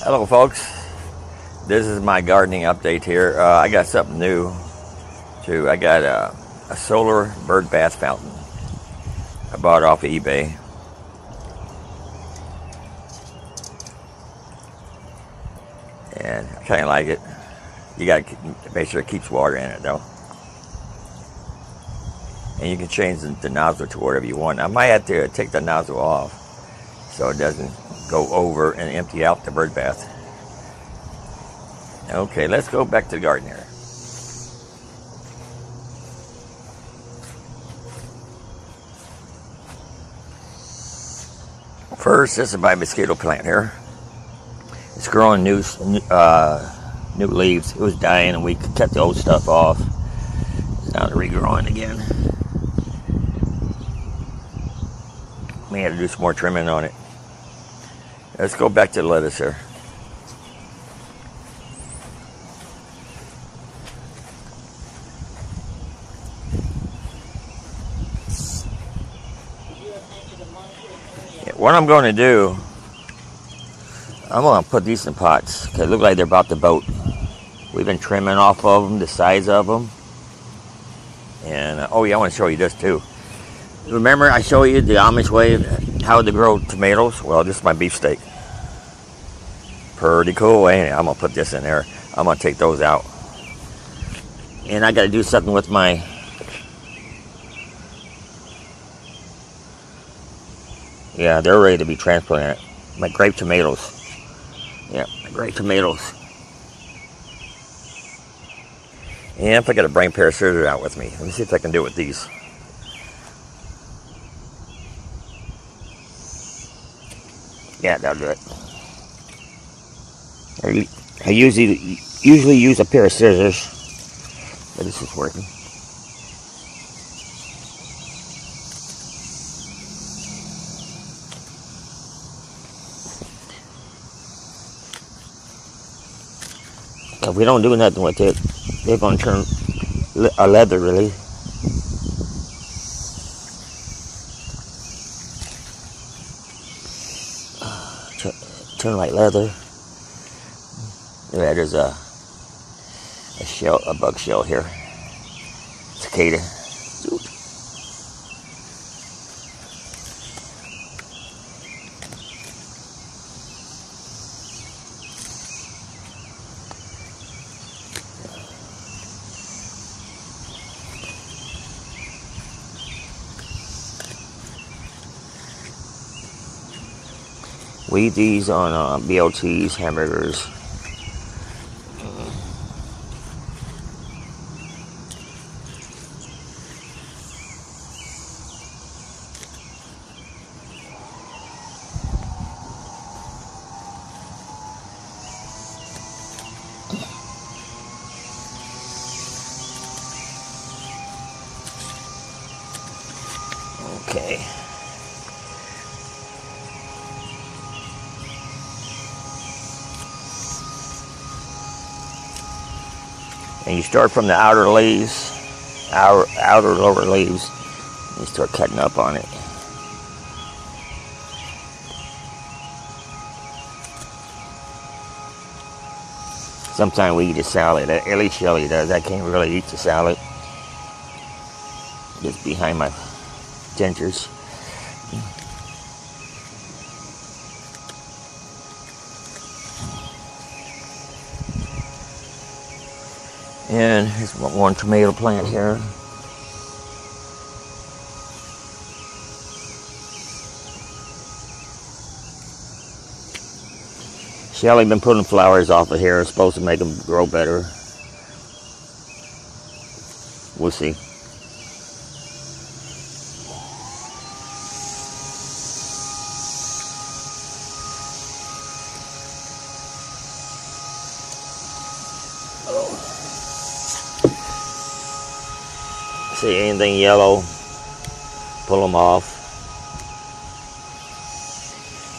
Hello folks, this is my gardening update here. I got something new too. I got a solar bird bath fountain I bought off of eBay. And I kind of like it. You got to make sure it keeps water in it though. And you can change the nozzle to whatever you want. I might have to take the nozzle off so it doesn't go over and empty out the bird bath. Okay, let's go back to the garden here. First, this is my mosquito plant here. It's growing new leaves. It was dying and we cut the old stuff off. It's now regrowing again. May have to do some more trimming on it. Let's go back to the lettuce here. What I'm going to do, I'm going to put these in pots. They look like they're about to boat. We've been trimming off of them, the size of them. And, oh yeah, I want to show you this too. Remember I showed you the Amish way, how to grow tomatoes? Well, this is my beefsteak. Pretty cool, ain't it? I'm going to put this in there. I'm going to take those out. And I got to do something with my... Yeah, they're ready to be transplanted. My grape tomatoes. Yeah, my grape tomatoes. And if I got to bring a pair of scissors out with me. Let me see if I can do it with these. Yeah, that'll do it. I usually use a pair of scissors, but this is working. If we don't do nothing with it, they're going to turn a leather, really. Turn like leather. Yeah, there's a shell, a bug shell here. Cicada. We eat these on BLTs, hamburgers. Okay. And you start from the outer leaves, outer lower leaves, and you start cutting up on it. Sometimes we eat a salad, at least Shelly does. I can't really eat the salad. Just behind my dentures. And here's one tomato plant here. Shelly been putting flowers off of here. It's supposed to make them grow better. We'll see. See anything yellow, pull them off.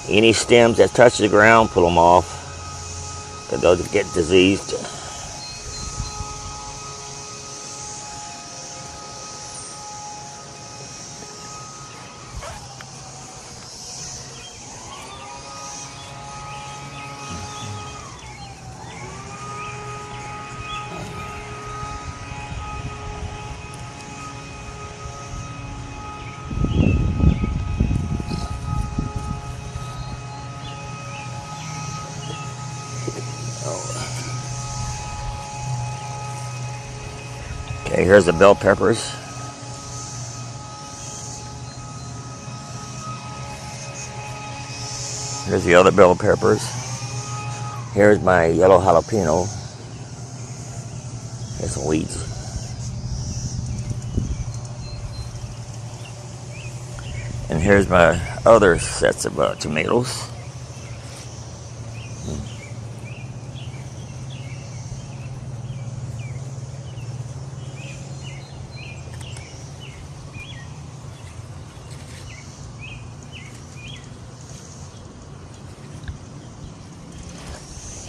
Any stems that touch the ground, pull them off, because they'll get diseased. here's the bell peppers. Here's the other bell peppers. Here's my yellow jalapeno. There's some weeds. And here's my other sets of tomatoes.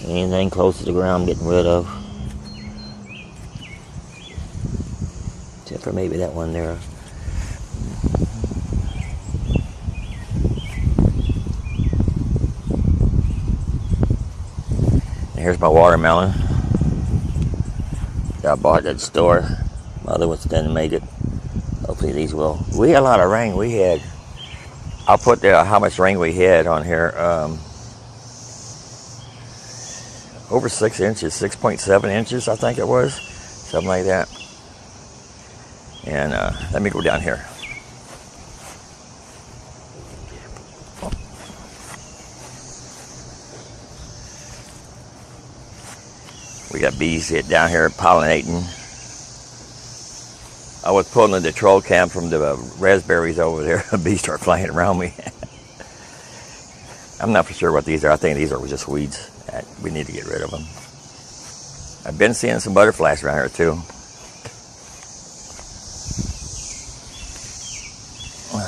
Anything close to the ground I'm getting rid of. Except for maybe that one there. And here's my watermelon that I bought at the store. My other ones didn't make it. Hopefully these will. We had a lot of rain. We had, I'll put there how much rain we had on here. Over 6 inches, 6.7 inches, I think it was. Something like that. And let me go down here. We got bees down here pollinating. I was pulling the troll cam from the raspberries over there. Bees start flying around me. I'm not for sure what these are. I think these are just weeds. We need to get rid of them. I've been seeing some butterflies around here too.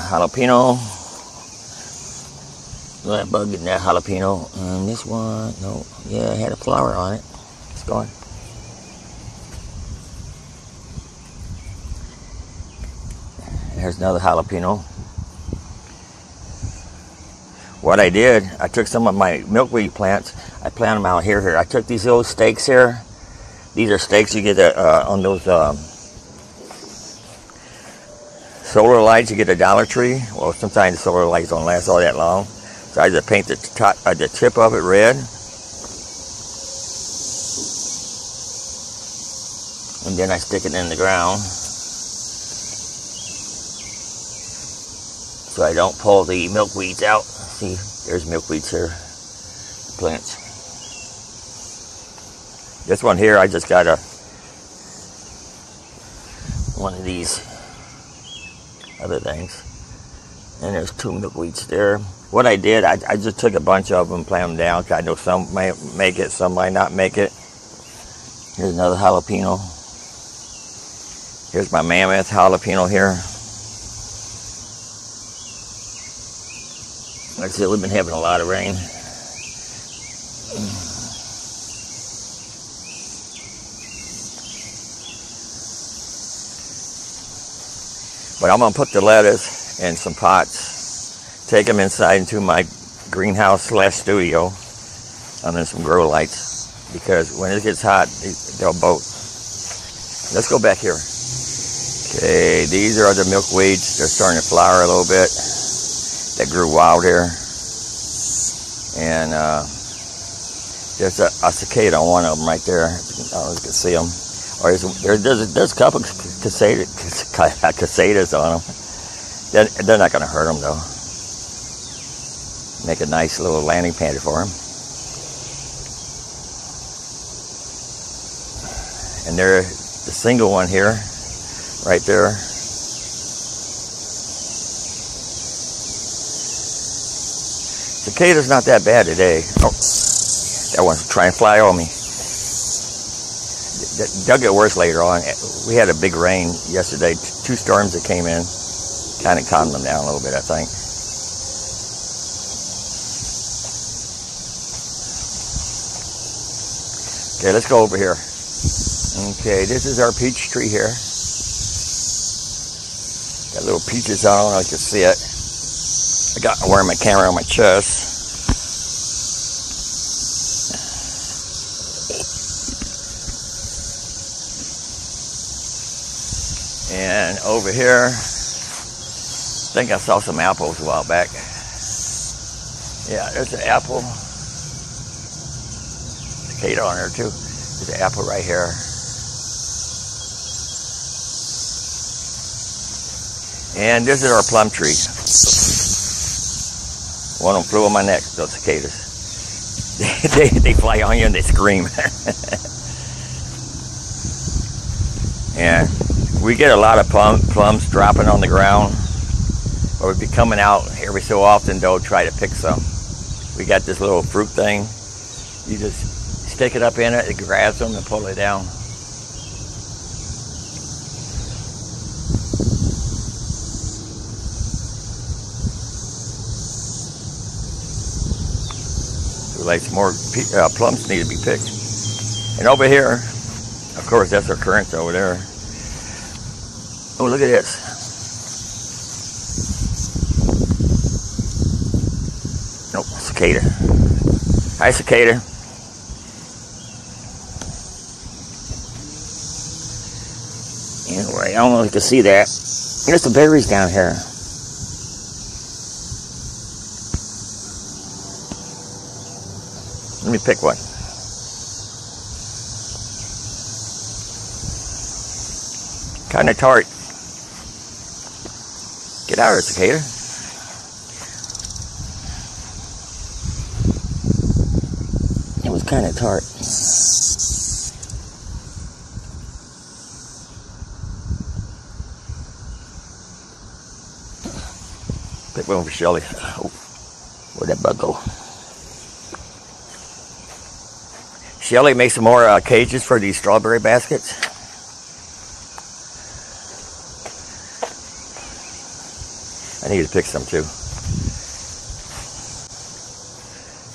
Jalapeno. That bug in that jalapeno. And this one, no, yeah, it had a flower on it. It's gone. There's another jalapeno. What I did, I took some of my milkweed plants. I planted them out here. I took these little stakes here. These are stakes you get on those solar lights. You get a Dollar Tree. Well, sometimes the solar lights don't last all that long. So I just paint the tip of it red. And then I stick it in the ground. So I don't pull the milkweeds out. See, there's milkweeds here. Plants. This one here, I just got one of these other things. And there's 2 milkweeds there. What I did, I just took a bunch of them, planted them down. I know some might make it, some might not make it. Here's another jalapeno. Here's my mammoth jalapeno here. Like I said, we've been having a lot of rain. But I'm going to put the lettuce in some pots, take them inside into my greenhouse / studio, under some grow lights, because when it gets hot, they'll bolt. Let's go back here. Okay, these are the milkweeds. They're starting to flower a little bit. That grew wild here. And there's a cicada on one of them right there. I don't know if you can see them. Or there's a couple cicadas on them. They're not going to hurt them though. Make a nice little landing pad for them. And there's the single one here, right there. Cicada's not that bad today. Oh, that one's trying to fly on me. They'll get worse later on. We had a big rain yesterday. 2 storms that came in. Kind of calmed them down a little bit, I think. Okay, let's go over here. Okay, this is our peach tree here. Got little peaches on. I don't know if you can see it. I'm wearing my camera on my chest. And over here, I think I saw some apples a while back. Yeah, there's an apple. Cicada on there too. There's an apple right here. And this is our plum tree. One of them flew on my neck, those cicadas. They fly on you and they scream. And we get a lot of plums dropping on the ground. Or we'd be coming out every so often, though, try to pick some. We got this little fruit thing. You just stick it up in it, it grabs them and pull it down. Like some more plums need to be picked. And over here, of course, that's our currant over there. Oh, look at this. Nope, cicada. Hi, cicada. Anyway, I don't know if you can see that. There's some berries down here. Let me pick one. Kind of tart. Get out of here, cicada. It was kind of tart. Pick one for Shelly. Oh, where'd that bug go? Shelly makes some more cages for these strawberry baskets. I need to pick some too.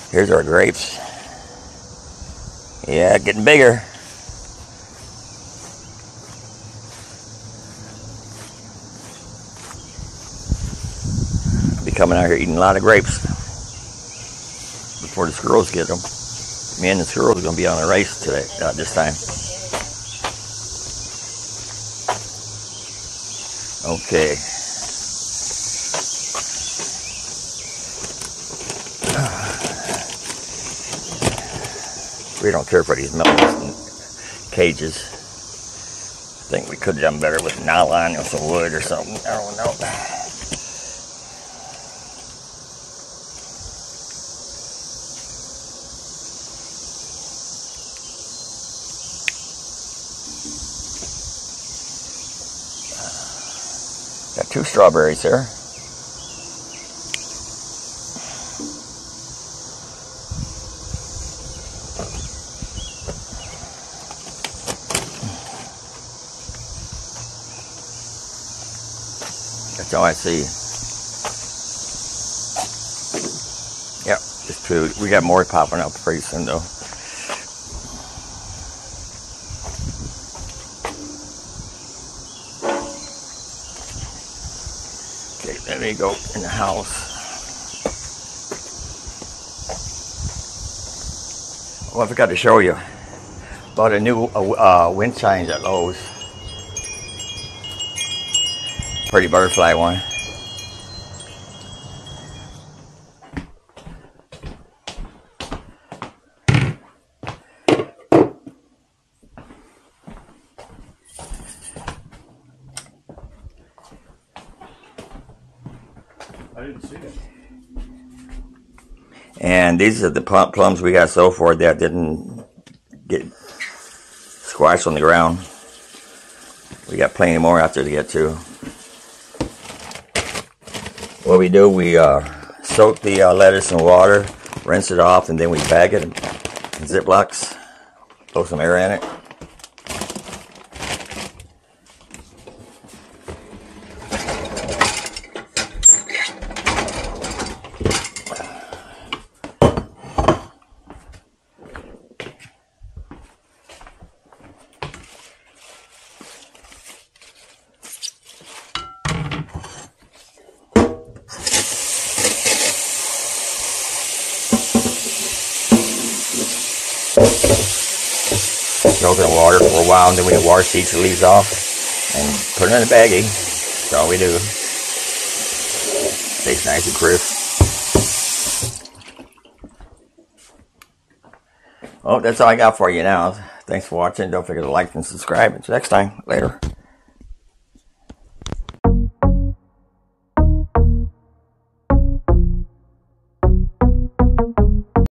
Here's our grapes. Yeah, getting bigger. I'll be coming out here eating a lot of grapes before the squirrels get them. Me and the squirrels are going to be on a race today, this time. Okay. We don't care for these metal cages. I think we could have done better with nylon or some wood or something. I don't know. Got 2 strawberries here. That's all I see. Yep, just 2. We got more popping up pretty soon though. Let me go in the house. Oh, I forgot to show you. Bought a new wind chimes at Lowe's. Pretty butterfly one. I didn't see it. And these are the plums we got so far that didn't get squashed on the ground. We got plenty more out there to get to. What we do, we soak the lettuce in water, rinse it off, and then we bag it in Ziplocs, throw some air in it. Soak it in water for a while, and then we wash each of the leaves off and put it in a baggie. That's all we do. Stays nice and crisp. Oh, that's all I got for you now. Thanks for watching. Don't forget to like and subscribe. Until next time. Later.